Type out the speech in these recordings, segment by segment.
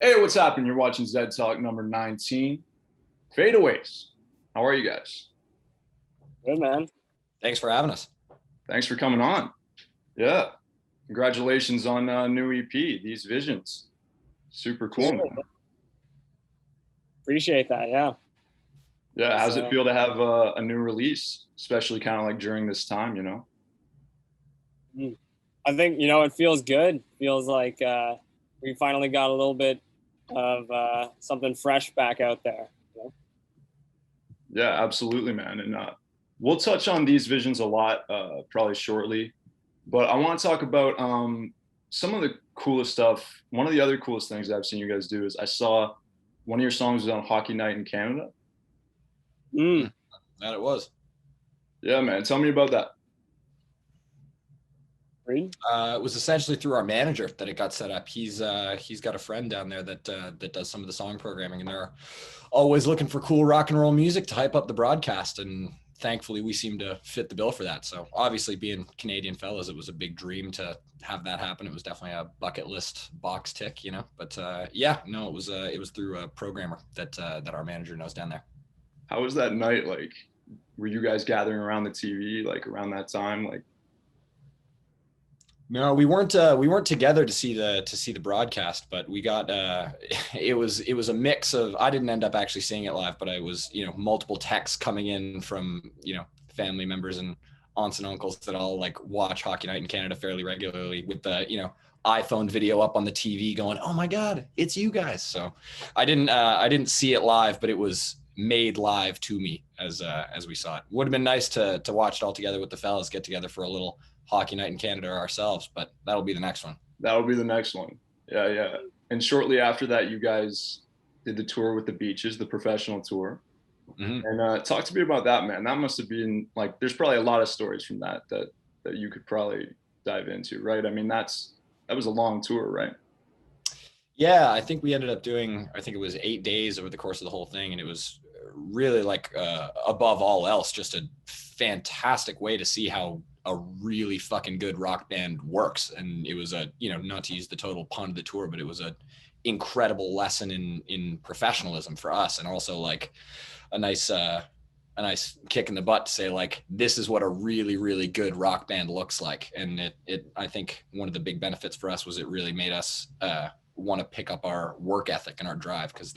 Hey, what's happening? You're watching ZedTalk number 19, Fadeaways. How are you guys? Good, man. Thanks for having us. Thanks for coming on. Yeah, congratulations on new EP, These Visions. Super cool, man. Appreciate that. Yeah. Yeah, how's it feel to have a new release, especially kind of like during this time, I think, it feels good. Feels like we finally got a little bit of something fresh back out there. Yeah, absolutely, man. And we'll touch on These Visions a lot probably shortly. But I want to talk about some of the coolest stuff. One of the other coolest things that I've seen you guys do is I saw one of your songs was on Hockey Night in Canada. That it was. Yeah, man. Tell me about that. It was essentially through our manager that it got set up. He's got a friend down there that does some of the song programming, and they're always looking for cool rock and roll music to hype up the broadcast. And thankfully, we seem to fit the bill for that. So obviously, being Canadian fellas, it was a big dream to have that happen. It was definitely a bucket list box tick, But it was through a programmer that our manager knows down there. How was that night like? Were you guys gathering around the TV like around that time? Like, no, we weren't together to see the broadcast, but we got it was a mix of, I didn't end up actually seeing it live, but I was, multiple texts coming in from, family members and aunts and uncles that all like watch Hockey Night in Canada fairly regularly with the, iPhone video up on the TV going, "Oh my God, it's you guys." So I didn't see it live, but it was made live to me as we saw it. Would have been nice to watch it all together with the fellas, get together for a little Hockey Night in Canada ourselves, but that'll be the next one. That'll be the next one. Yeah. And shortly after that, you guys did the tour with the Beaches, the professional tour. Mm-hmm. And talk to me about that, man. That must have been like, there's probably a lot of stories from that you could probably dive into, right? I mean, that was a long tour, right? Yeah, I think we ended up doing, I think it was 8 days over the course of the whole thing. And it was really like, above all else, just a fantastic way to see how a really fucking good rock band works. And it was not to use the total pun of the tour, but it was a incredible lesson in professionalism for us. And also like a nice kick in the butt to say like, this is what a really, really good rock band looks like. And I think one of the big benefits for us was it really made us want to pick up our work ethic and our drive, because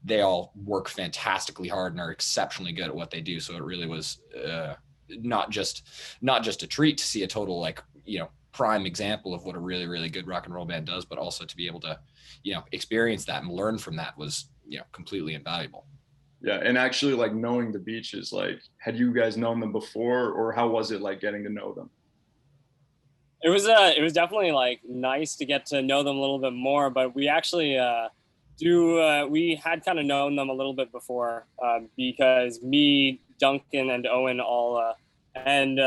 they all work fantastically hard and are exceptionally good at what they do. So it really was not just a treat to see a total like, prime example of what a really, really good rock and roll band does, but also to be able to, experience that and learn from that was, completely invaluable. Yeah. And actually like knowing the Beaches, like, had you guys known them before, or how was it like getting to know them? It was definitely like nice to get to know them a little bit more, but we actually we had kind of known them a little bit before because me, Duncan, and Owen all and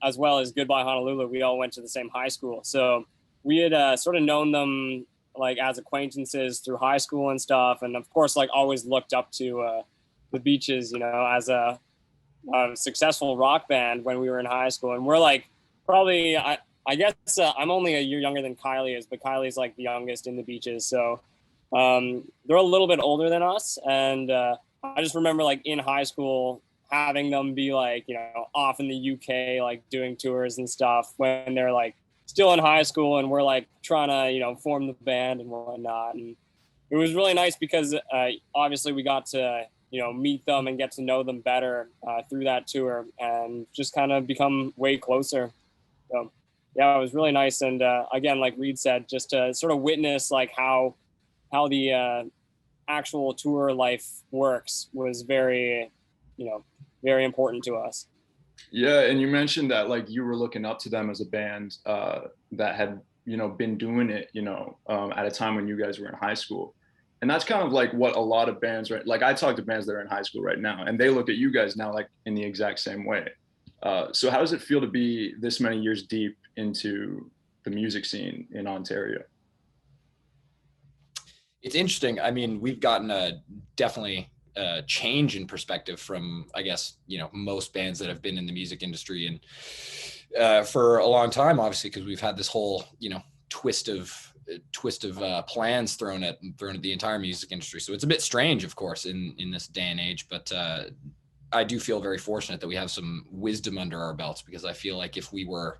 as well as Goodbye Honolulu, we all went to the same high school. So we had sort of known them like as acquaintances through high school and stuff, and of course like always looked up to the Beaches, as a successful rock band when we were in high school. And we're like probably I guess I'm only a year younger than Kylie is, but Kylie's like the youngest in the Beaches. So they're a little bit older than us. And I just remember like in high school having them be like, off in the UK, like doing tours and stuff when they're like still in high school, and we're like trying to, form the band and whatnot. And it was really nice because obviously we got to, meet them and get to know them better through that tour and just kind of become way closer. So yeah, it was really nice. And again, like Reed said, just to sort of witness like how the actual tour life works was very, very important to us. Yeah, and you mentioned that like you were looking up to them as a band that had been doing it at a time when you guys were in high school, and that's kind of like what a lot of bands, right? Like I talk to bands that are in high school right now, and they look at you guys now like in the exact same way. So how does it feel to be this many years deep into the music scene in Ontario? It's interesting. I mean, we've gotten definitely change in perspective from, I guess, most bands that have been in the music industry and for a long time, obviously, because we've had this whole, twist of twist of plans thrown at the entire music industry. So it's a bit strange, of course, in this day and age, but I do feel very fortunate that we have some wisdom under our belts, because I feel like if we were,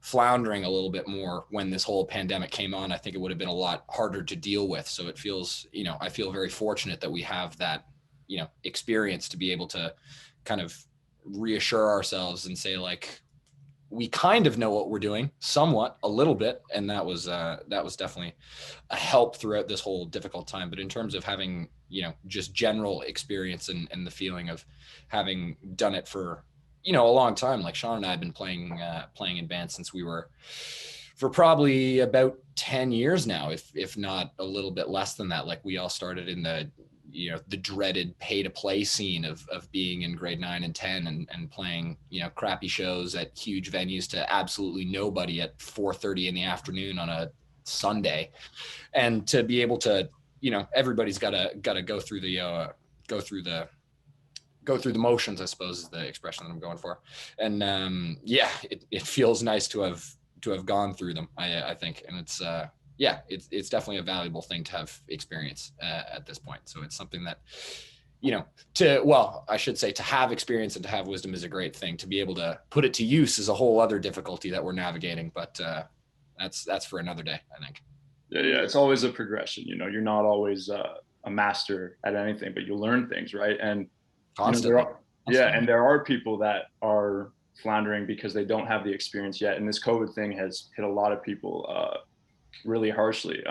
floundering a little bit more when this whole pandemic came on, I think it would have been a lot harder to deal with. So it feels, I feel very fortunate that we have that, experience to be able to kind of reassure ourselves and say, like, we kind of know what we're doing somewhat, a little bit. And that was definitely a help throughout this whole difficult time. But in terms of having, just general experience and the feeling of having done it for, a long time, like Sean and I have been playing in bands since we were, for probably about 10 years now, if not a little bit less than that. Like, we all started in the dreaded pay to play scene of being in grade 9 and 10 and playing, crappy shows at huge venues to absolutely nobody at 4:30 in the afternoon on a Sunday. And to be able to, everybody's got to go through the motions, I suppose, is the expression that I'm going for. And it feels nice to have gone through them, I think. And it's it's definitely a valuable thing to have experience at this point. So it's something that, I should say, to have experience and to have wisdom is a great thing. To be able to put it to use is a whole other difficulty that we're navigating, but that's for another day, I think. Yeah, it's always a progression. You're not always a master at anything, but you learn things, right? And constantly. And there are people that are floundering because they don't have the experience yet. And this COVID thing has hit a lot of people really harshly.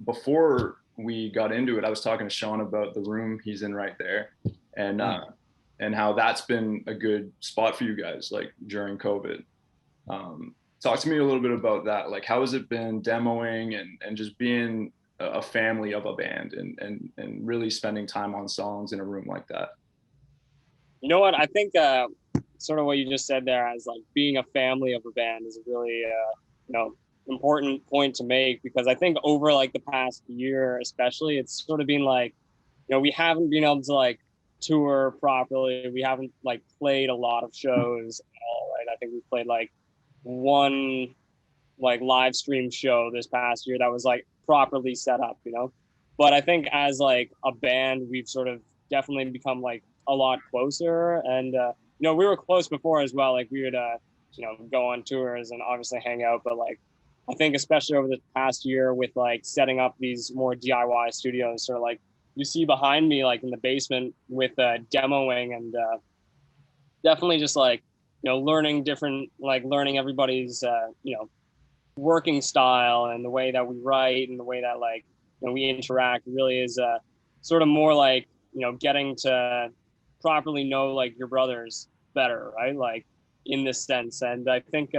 Before we got into it, I was talking to Sean about the room he's in right there, and how that's been a good spot for you guys, like, during COVID. Talk to me a little bit about that. Like, how has it been demoing and just being a family of a band and really spending time on songs in a room like that? You know what? I think sort of what you just said there, as like being a family of a band, is a really important point to make, because I think over like the past year especially, it's sort of been like, we haven't been able to like tour properly. We haven't like played a lot of shows at all, right? I think we played like one like live stream show this past year that was like properly set up, but I think as like a band, we've sort of definitely become like a lot closer. And we were close before as well. Like, we would go on tours and obviously hang out, but like, I think especially over the past year with like setting up these more DIY studios, sort of like you see behind me, like in the basement with demoing, and definitely just like, learning everybody's, working style and the way that we write and the way that like, we interact really is sort of more like, getting to properly know like your brothers better, right? Like, in this sense. And I think,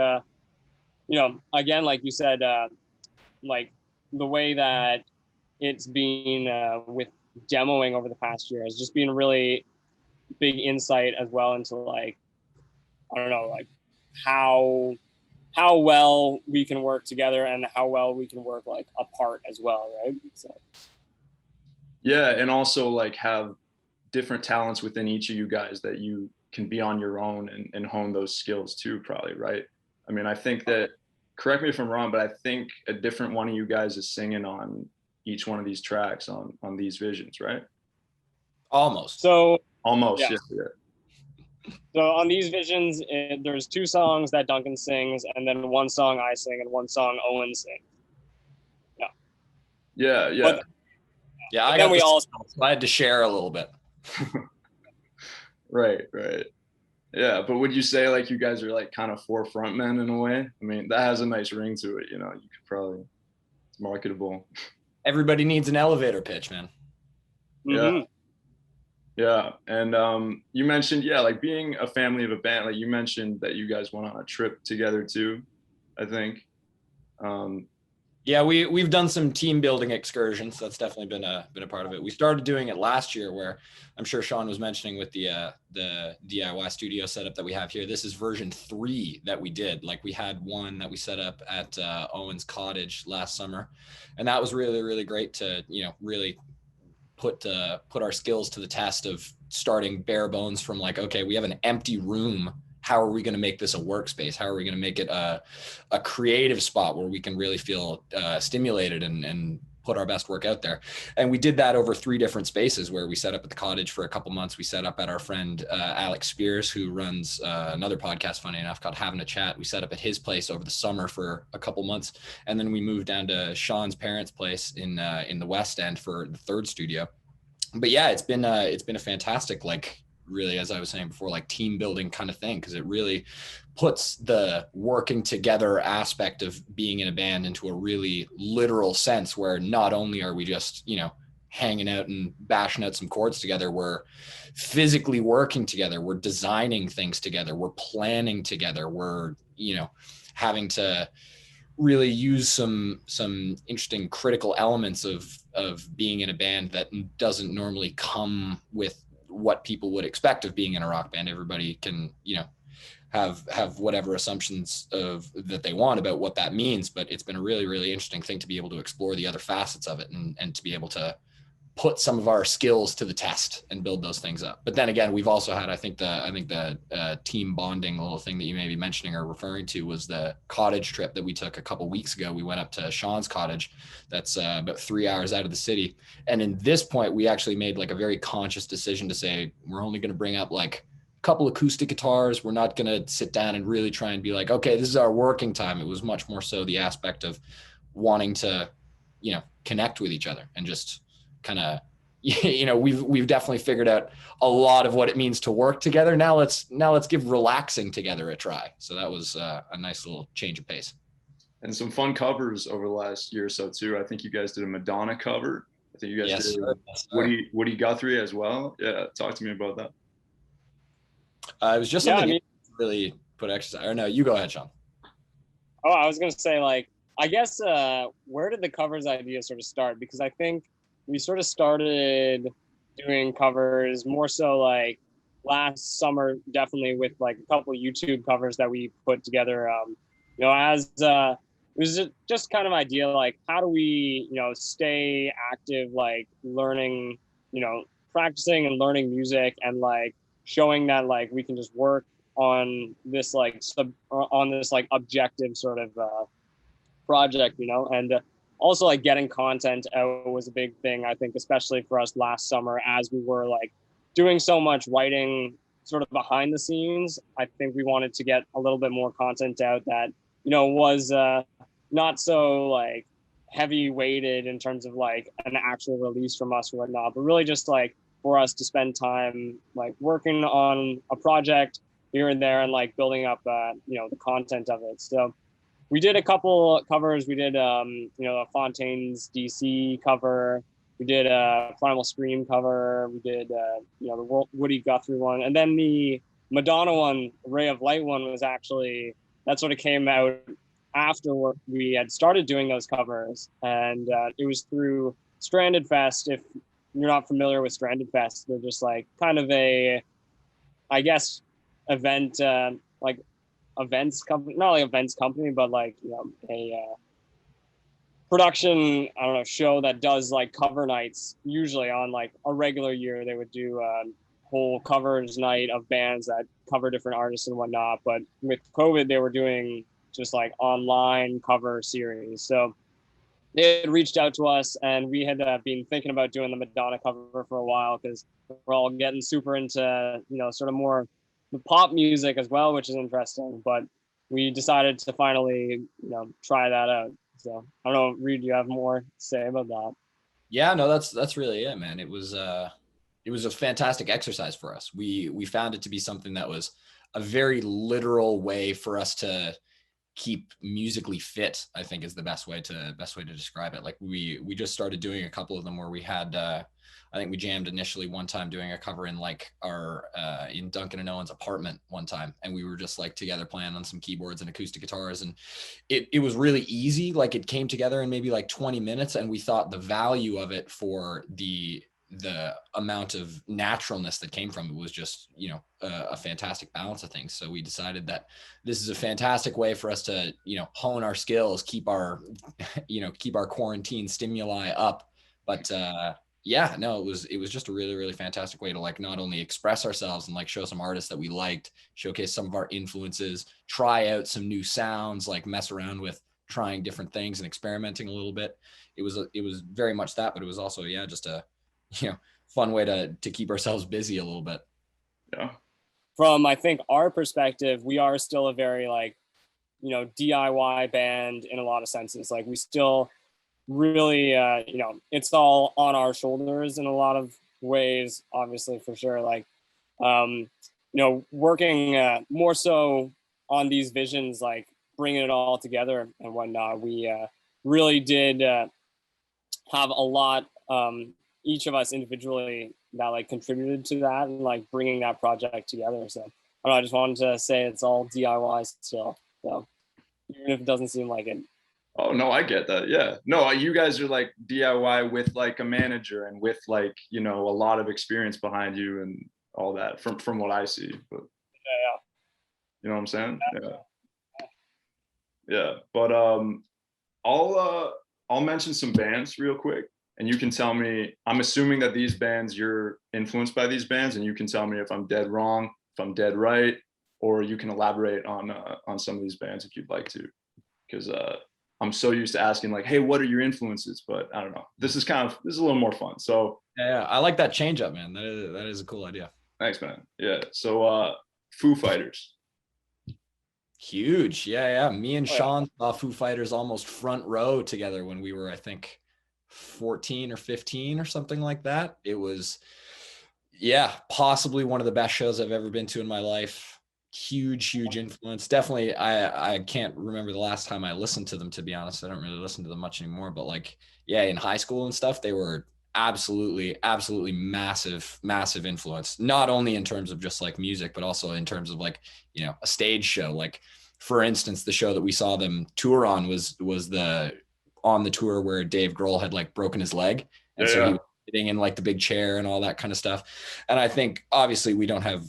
again, like you said, like the way that it's been with demoing over the past year has just been a really big insight as well into like, I don't know, like how well we can work together and how well we can work like apart as well, right? So. Yeah, and also like have different talents within each of you guys that you can be on your own and hone those skills too, probably, right? I mean, I think that, correct me if I'm wrong, but I think a different one of you guys is singing on each one of these tracks on these visions, right? Almost. So almost, yeah. So on these visions, there's 2 songs that Duncan sings, and then 1 song I sing, and 1 song Owen sings. Yeah. I had to share a little bit. Right. Yeah, but would you say like you guys are like kind of 4 frontmen in a way? I mean, that has a nice ring to it, you could probably, it's marketable. Everybody needs an elevator pitch, man. Mm-hmm. Yeah. And you mentioned, like being a family of a band, like you mentioned that you guys went on a trip together too, I think. Yeah, we've done some team building excursions. That's definitely been a part of it. We started doing it last year, where I'm sure Sean was mentioning with the DIY studio setup that we have here. This is version 3 that we did. Like, we had one that we set up at Owen's cottage last summer, and that was really, really great to really put our skills to the test of starting bare bones from like, okay, we have an empty room how are we going to make this a workspace? How are we going to make it a creative spot where we can really feel stimulated and put our best work out there? And we did that over 3 different spaces, where we set up at the cottage for a couple months. We set up at our friend Alex Spears, who runs another podcast, funny enough, called Having a Chat. We set up at his place over the summer for a couple months, and then we moved down to Sean's parents' place in the West End for the 3rd studio. But yeah, it's been a fantastic, like, really, as I was saying before, like team building kind of thing, because it really puts the working together aspect of being in a band into a really literal sense, where not only are we just, hanging out and bashing out some chords together, we're physically working together, we're designing things together, we're planning together, we're, having to really use some interesting critical elements of being in a band that doesn't normally come with what people would expect of being in a rock band. Everybody can, have whatever assumptions of that they want about what that means, but it's been a really, really interesting thing to be able to explore the other facets of it, and to be able to put some of our skills to the test and build those things up. But then again, we've also had, I think the team bonding little thing that you may be mentioning or referring to was the cottage trip that we took a couple weeks ago. We went up to Sean's cottage. That's about 3 hours out of the city. And in this point, we actually made like a very conscious decision to say, we're only going to bring up like a couple acoustic guitars. We're not going to sit down and really try and be like, okay, this is our working time. It was much more so the aspect of wanting to, connect with each other and just kind of, we've definitely figured out a lot of what it means to work together. Now let's give relaxing together a try. So that was a nice little change of pace. And some fun covers over the last year or so too. I think you guys did a Madonna cover. I think you guys did Yes, Woody Guthrie as well. Yeah, talk to me about that. It was just something really put exercise. Or no, you go ahead, Sean. Oh, I was gonna say, like, I guess where did the covers idea sort of start? Because I think we sort of started doing covers more so like last summer, definitely, with like a couple of YouTube covers that we put together. As it was just kind of idea, like, how do we, stay active, like learning, practicing and learning music, and like showing that like we can just work on this like objective sort of project, and also like getting content out was a big thing, I think, especially for us last summer, as we were like doing so much writing sort of behind the scenes. I think we wanted to get a little bit more content out that, was not so like heavy weighted in terms of like an actual release from us or whatnot, but really just like for us to spend time like working on a project here and there and like building up, the content of it. So we did a couple covers. We did, a Fontaine's DC cover. We did a Primal Scream cover. We did, the Woody Guthrie one. And then the Madonna one, Ray of Light one, was actually, that sort of came out after we had started doing those covers. And it was through Stranded Fest. If you're not familiar with Stranded Fest, they're just like kind of a, I guess, events company, not like events company, but like, a production, I don't know, show that does like cover nights. Usually on like a regular year, they would do a whole covers night of bands that cover different artists and whatnot. But with COVID, they were doing just like online cover series. So they had reached out to us, and we had been thinking about doing the Madonna cover for a while, because we're all getting super into, sort of more the pop music as well, which is interesting. But we decided to finally, try that out. So I don't know, Reed, do you have more to say about that? Yeah, no, that's really it, man. It was a fantastic exercise for us. We found it to be something that was a very literal way for us to keep musically fit, I think, is the best way to describe it. Like we just started doing a couple of them where we had I think we jammed initially one time doing a cover in like our in Duncan and Owen's apartment one time, and we were just like together playing on some keyboards and acoustic guitars, and it was really easy. Like it came together in maybe like 20 minutes, and we thought the value of it for the amount of naturalness that came from it was just, a fantastic balance of things. So we decided that this is a fantastic way for us to, hone our skills, keep our quarantine stimuli up, but yeah, no, it was just a really, really fantastic way to like not only express ourselves and like show some artists that we liked, showcase some of our influences, try out some new sounds, like mess around with trying different things and experimenting a little bit. It was very much that, but it was also, yeah, just a, you know, fun way to keep ourselves busy a little bit. Yeah. From, I think, our perspective, we are still a very like, you know, DIY band in a lot of senses. Like we still really, you know, it's all on our shoulders in a lot of ways, obviously, for sure. Like, you know, working more so on these visions, like bringing it all together and whatnot. We really did have a lot, each of us individually, that like contributed to that and like bringing that project together. So I don't know, I just wanted to say it's all DIY still. So even if it doesn't seem like it. Oh no, I get that. Yeah. No, you guys are like DIY with like a manager and with like, you know, a lot of experience behind you and all that from what I see. But Yeah, you know what I'm saying? yeah. Yeah. Yeah. But I'll mention some bands real quick and you can tell me, I'm assuming that these bands, you're influenced by these bands, and you can tell me if I'm dead wrong, if I'm dead right, or you can elaborate on some of these bands if you'd like to. Because I'm so used to asking like, hey, what are your influences? But I don't know. This is a little more fun. So Yeah, I like that change up, man. That is a cool idea. thanks, man. Yeah. So Foo Fighters. Huge. Yeah. Me and Oh, yeah. Sean saw Foo Fighters almost front row together when we were, I think, 14 or 15 or something like that. It was, yeah, possibly one of the best shows I've ever been to in my life. Huge influence. Definitely, I can't remember the last time I listened to them, to be honest. I don't really listen to them much anymore, but like, yeah, in high school and stuff, they were absolutely massive influence, not only in terms of just like music, but also in terms of like, you know, a stage show. Like, for instance, the show that we saw them tour on was on the tour where Dave Grohl had like broken his leg, and so he was sitting in like the big chair and all that kind of stuff. And I think obviously we don't have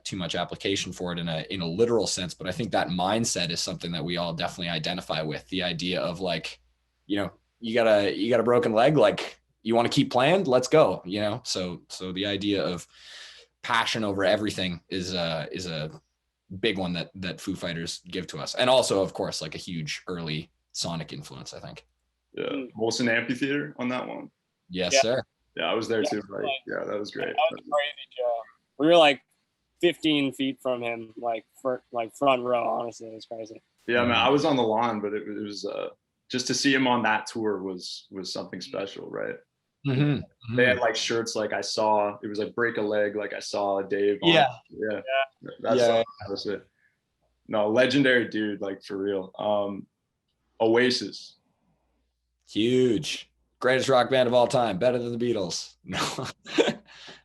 too much application for it in a literal sense, but I think that mindset is something that we all definitely identify with. The idea of like, you know, you got a broken leg, like, you want to keep playing, let's go, you know? So the idea of passion over everything is a big one that Foo Fighters give to us. And also, of course, like a huge early Sonic influence, I think. Yeah. Molson Amphitheater on that one. Yes, Yeah. sir. Yeah, I was there too. Right? Yeah, that was great. That was a crazy show. We were like 15 feet from him, like front row. Honestly, it was crazy. Yeah, man, I was on the lawn, but it was just to see him on that tour was something special, right? Mm-hmm. They had like shirts like I saw. It was like break a leg, like I saw Dave. Yeah. That's that was it. No, legendary dude, like for real. Oasis. Huge. Greatest rock band of all time, better than the Beatles. No.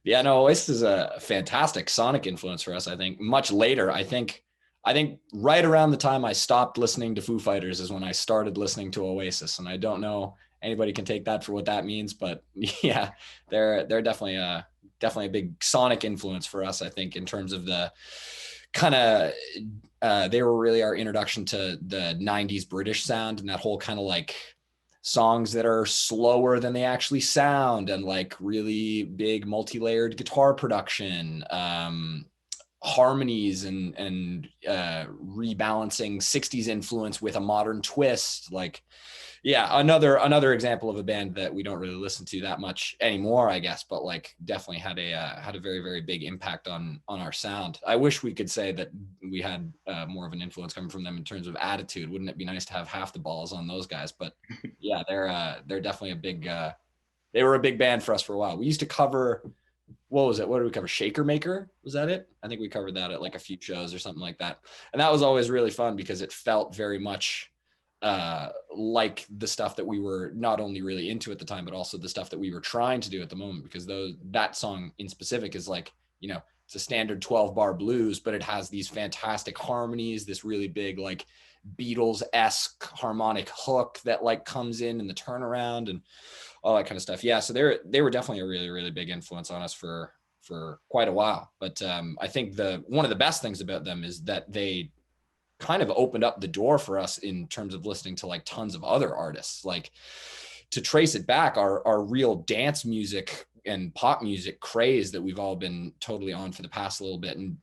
Yeah, no, Oasis is a fantastic Sonic influence for us, I think. Much later, I think right around the time I stopped listening to Foo Fighters is when I started listening to Oasis. And I don't know, anybody can take that for what that means, but yeah, they're definitely a big Sonic influence for us, I think, in terms of the kind of they were really our introduction to the 90s British sound and that whole kind of like songs that are slower than they actually sound and like really big multi-layered guitar production, harmonies and rebalancing 60s influence with a modern twist. Like, yeah, another example of a band that we don't really listen to that much anymore, I guess, but like definitely had a very, very big impact on our sound. I wish we could say that we had more of an influence coming from them in terms of attitude. Wouldn't it be nice to have half the balls on those guys? But yeah, they're definitely a big they were a big band for us for a while. We used to cover, what was it? What did we cover? Shaker Maker? Was that it? I think we covered that at like a few shows or something like that. And that was always really fun because it felt very much like the stuff that we were not only really into at the time, but also the stuff that we were trying to do at the moment, because that song in specific is like, you know, it's a standard 12-bar blues, but it has these fantastic harmonies, this really big like Beatles-esque harmonic hook that like comes in the turnaround and all that kind of stuff. Yeah, so they were definitely a really, really big influence on us for quite a while. But I think one of the best things about them is that they kind of opened up the door for us in terms of listening to like tons of other artists. Like to trace it back, our real dance music and pop music craze that we've all been totally on for the past little bit, and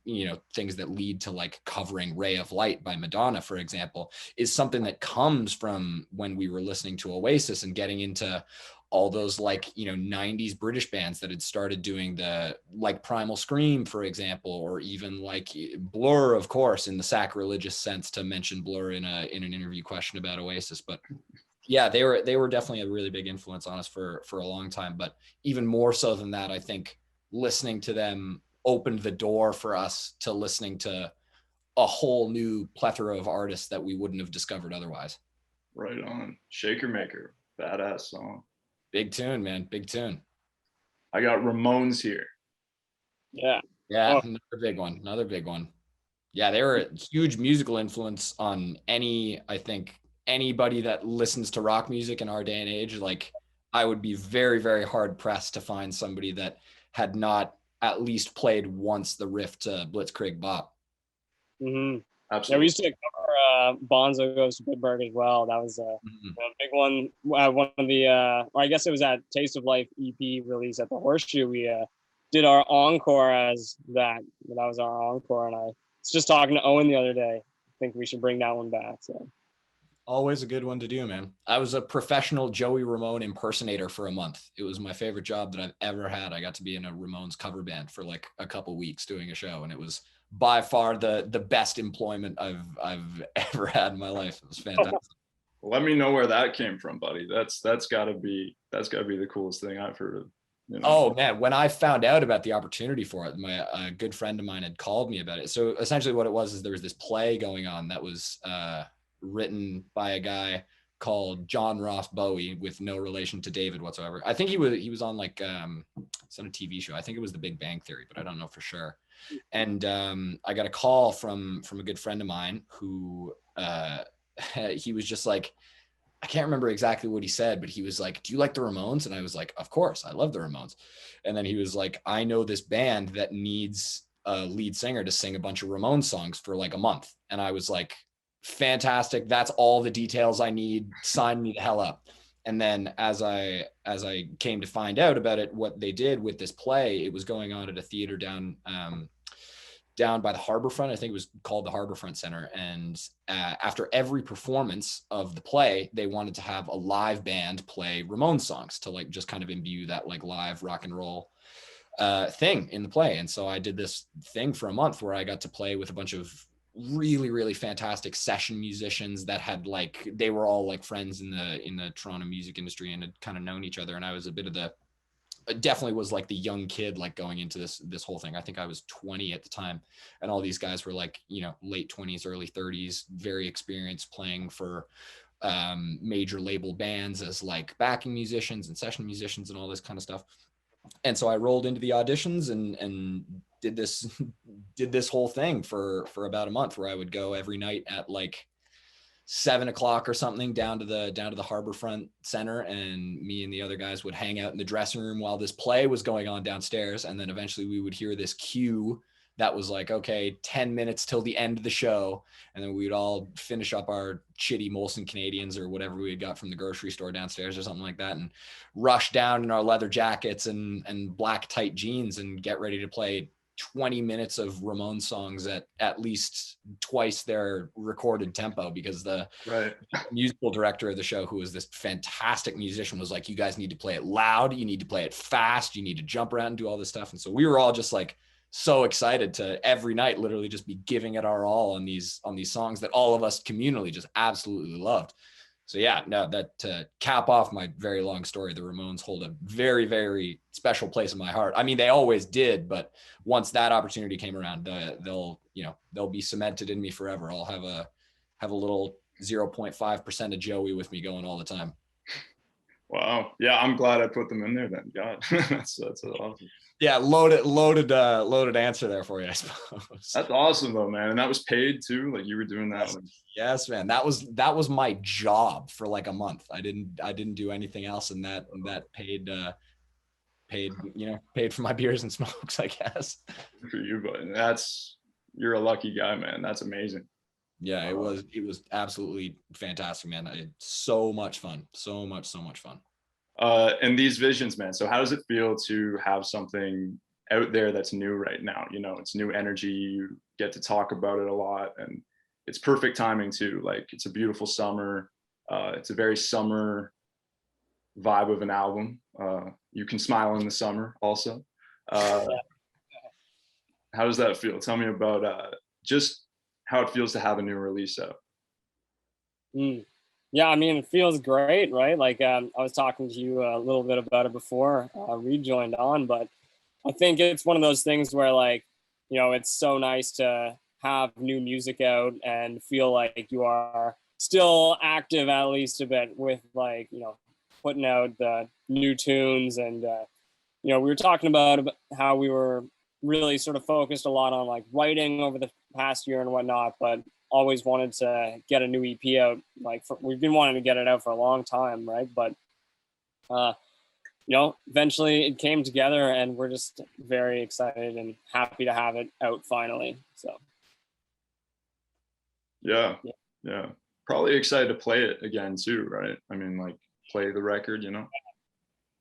things that lead to like covering Ray of Light by Madonna, for example, is something that comes from when we were listening to Oasis and getting into all those like 90s British bands that had started doing the like Primal Scream, for example, or even like Blur, of course, in the sacrilegious sense to mention Blur in an interview question about Oasis. But yeah, they were definitely a really big influence on us for a long time. But even more so than that, I think listening to them opened the door for us to listening to a whole new plethora of artists that we wouldn't have discovered otherwise. Right on. Shaker Maker, badass song. Big tune, man. Big tune. I got Ramones here. Yeah. Yeah, another big one. Another big one. Yeah, they were a huge musical influence on I think anybody that listens to rock music in our day and age. Like, I would be very, very hard pressed to find somebody that had not at least played once the riff to Blitzkrieg Bop. Mm-hmm. Absolutely. Yeah, we used to cover Bonzo Goes to Pittsburgh as well. That was a big one. One of the, or I guess it was at Taste of Life EP release at the Horseshoe. We did our encore as that. That was our encore, and I was just talking to Owen the other day. I think we should bring that one back. So. Always a good one to do, man. I was a professional Joey Ramone impersonator for a month. It was my favorite job that I've ever had. I got to be in a Ramones cover band for like a couple weeks doing a show, and it was by far the best employment I've ever had in my life. It was fantastic. Let me know where that came from, buddy. That's gotta be the coolest thing I've heard of. Oh man, when I found out about the opportunity for it, a good friend of mine had called me about it. So essentially what it was is there was this play going on that was written by a guy called John Ross Bowie, with no relation to David whatsoever. I think he was on like it's on a TV show. I think it was The Big Bang Theory, but I don't know for sure. And I got a call from a good friend of mine who he was just like, I can't remember exactly what he said, but he was like, "Do you like the Ramones?" And I was like, "Of course, I love the Ramones." And then he was like, "I know this band that needs a lead singer to sing a bunch of Ramones songs for like a month." And I was like, "Fantastic. That's all the details I need. Sign me the hell up." And then as I came to find out about it, what they did with this play, it was going on at a theater down by the Harborfront. I think it was called the Harborfront Center. And after every performance of the play, they wanted to have a live band play Ramones songs to like just kind of imbue that like live rock and roll thing in the play. And so I did this thing for a month where I got to play with a bunch of really, really fantastic session musicians that had like, they were all like friends in the Toronto music industry and had kind of known each other. And I was a bit of definitely was like the young kid, like going into this whole thing. I think I was 20 at the time, and all these guys were like, late 20s, early 30s, very experienced, playing for major label bands as like backing musicians and session musicians and all this kind of stuff. And so I rolled into the auditions and did this whole thing for about a month, where I would go every night at like 7:00 or something down to the Harborfront Center, and me and the other guys would hang out in the dressing room while this play was going on downstairs. And then eventually we would hear this cue that was like, okay, 10 minutes till the end of the show. And then we'd all finish up our shitty Molson Canadians or whatever we had got from the grocery store downstairs or something like that, and rush down in our leather jackets and black tight jeans and get ready to play 20 minutes of Ramones songs at least twice their recorded tempo, because the musical director of the show, who was this fantastic musician, was like, "You guys need to play it loud, you need to play it fast, you need to jump around and do all this stuff." And so we were all just like so excited to every night literally just be giving it our all on these songs that all of us communally just absolutely loved. So yeah, no, that to cap off my very long story, the Ramones hold a very, very special place in my heart. I mean, they always did, but once that opportunity came around, they'll be cemented in me forever. I'll have a little 0.5% of Joey with me going all the time. Wow. Yeah, I'm glad I put them in there then. God, that's awesome. Yeah, loaded answer there for you, I suppose. That's awesome though, man. And that was paid too. Like you were doing that. Yes, man. That was my job for like a month. I didn't do anything else, and that paid for my beers and smokes, I guess. For you, but you're a lucky guy, man. That's amazing. Yeah, it was absolutely fantastic, man. I had so much fun. So much fun. And these visions, man. So how does it feel to have something out there that's new right now? You know, it's new energy. You get to talk about it a lot, and it's perfect timing too. Like it's a beautiful summer. It's a very summer vibe of an album. You can smile in the summer also. How does that feel? Tell me about just how it feels to have a new release out. Mm. Yeah, I mean, it feels great, right? Like I was talking to you a little bit about it before Reed joined on, but I think it's one of those things where, like, it's so nice to have new music out and feel like you are still active at least a bit with, like, putting out the new tunes. And we were talking about how we were really sort of focused a lot on like writing over the past year and whatnot, but always wanted to get a new EP out. Like we've been wanting to get it out for a long time, right? But eventually it came together, and we're just very excited and happy to have it out finally. So yeah. Probably excited to play it again too, right? I mean, like play the record,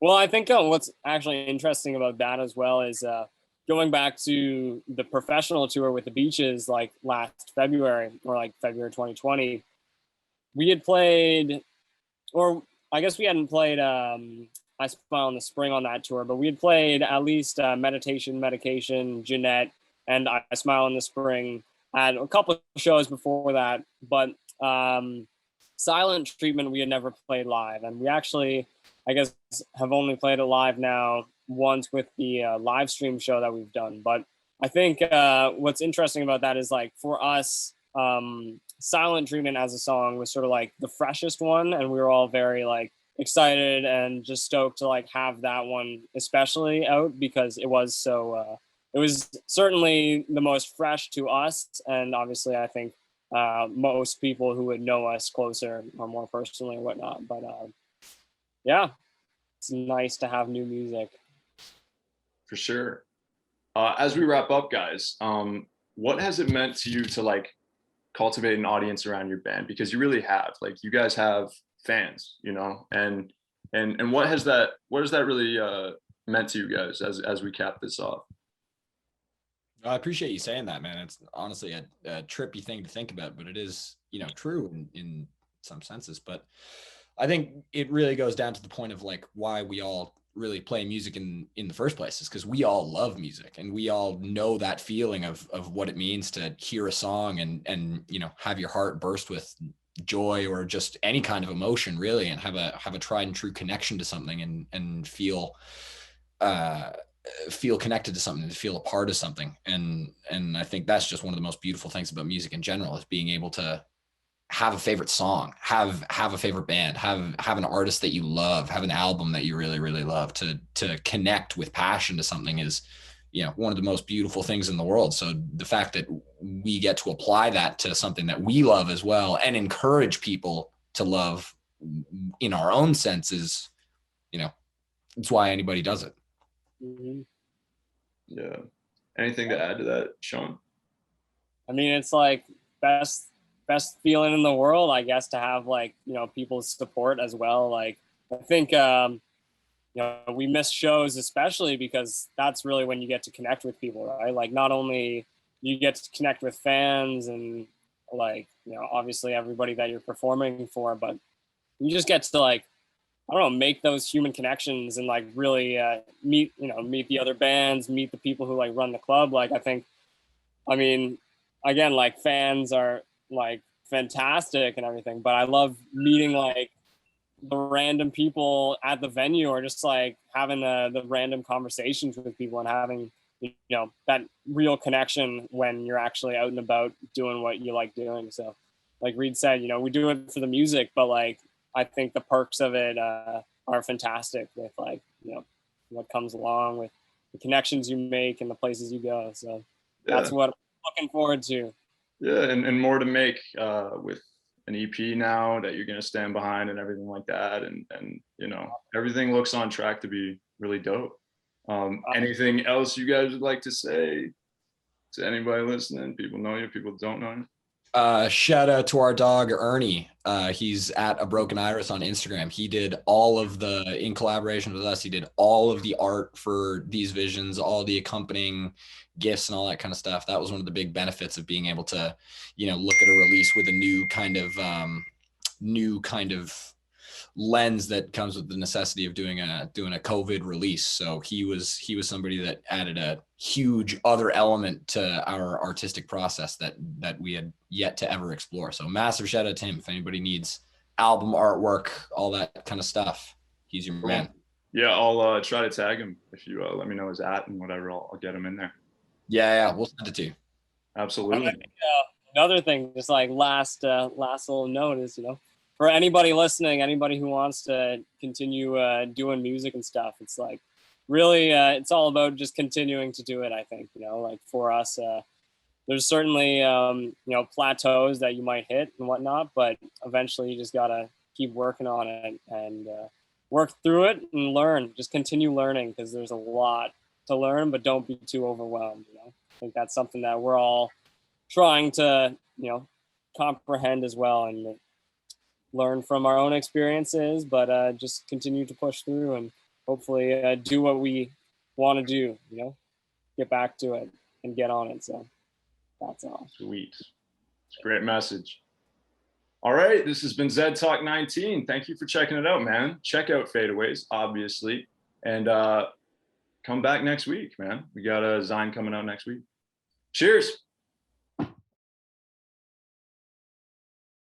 Well, I think what's actually interesting about that as well is going back to the professional tour with the Beaches, like last February, or like February 2020. We had played, or I guess we hadn't played I Smile in the Spring on that tour, but we had played at least Meditation, Medication, Jeanette, and I Smile in the Spring at a couple of shows before that. But Silent Treatment we had never played live, and we actually, I guess, have only played it live now once with the live stream show that we've done. But I think what's interesting about that is, like, for us, Silent Treatment as a song was sort of like the freshest one, and we were all very like excited and just stoked to like have that one especially out, because it was so it was certainly the most fresh to us, and obviously I think most people who would know us closer or more personally or whatnot. But yeah, it's nice to have new music. For sure. As we wrap up, guys, what has it meant to you to like cultivate an audience around your band? Because you really have, like, you guys have fans, and what has that really meant to you guys as we cap this off? I appreciate you saying that, man. It's honestly a trippy thing to think about, but it is, true in some senses. But I think it really goes down to the point of like why we all really play music in the first place, is because we all love music, and we all know that feeling of what it means to hear a song and have your heart burst with joy or just any kind of emotion, really, and have a tried and true connection to something, and feel connected to something, to feel a part of something. And I think that's just one of the most beautiful things about music in general, is being able to have a favorite song, have a favorite band, have an artist that you love, have an album that you really, really love. To connect with passion to something is, one of the most beautiful things in the world. So the fact that we get to apply that to something that we love as well, and encourage people to love in our own senses, it's why anybody does it. Mm-hmm. Yeah. Anything to add to that, Sean? I mean, it's like best feeling in the world, I guess, to have like, people's support as well. Like, I think, we miss shows, especially because that's really when you get to connect with people, right? Like, not only you get to connect with fans and like, obviously everybody that you're performing for, but you just get to like, I don't know, make those human connections and like really meet the other bands, meet the people who like run the club. Like, I mean, again, like fans are like fantastic and everything, but I love meeting like the random people at the venue, or just like having the random conversations with people and having, that real connection when you're actually out and about doing what you like doing. So like Reed said, we do it for the music, but like, I think the perks of it are fantastic with like, what comes along with the connections you make and the places you go. So that's what I'm looking forward to. Yeah, and more to make with an EP now that you're going to stand behind and everything like that. And everything looks on track to be really dope. Anything else you guys would like to say to anybody listening? People know you, people don't know you? Shout out to our dog Ernie. He's at A Broken Iris on Instagram. He did all of in collaboration with us, he did all of the art for these visions, all the accompanying gifts and all that kind of stuff. That was one of the big benefits of being able to, look at a release with a new kind of lens that comes with the necessity of doing a COVID release. So he was somebody that added a huge other element to our artistic process that we had yet to ever explore. So massive shout out to him. If anybody needs album artwork, all that kind of stuff, he's your man. Yeah, I'll try to tag him if you let me know his @ and whatever. I'll get him in there. Yeah, we'll send it to you. Absolutely. Another thing, just like last little note is, for anybody listening, anybody who wants to continue doing music and stuff, it's like really, it's all about just continuing to do it. I think, like for us, there's certainly, plateaus that you might hit and whatnot, but eventually you just gotta keep working on it and work through it and learn. Just continue learning, because there's a lot to learn, but don't be too overwhelmed. I think that's something that we're all trying to, comprehend as well, and learn from our own experiences, but just continue to push through and hopefully do what we want to do, get back to it and get on it. So that's all. Sweet. It's a great message. All right, this has been ZedTalk 19. Thank you for checking it out, man. Check out Fadeaways, obviously, and come back next week, man. We got a Zine coming out next week. Cheers.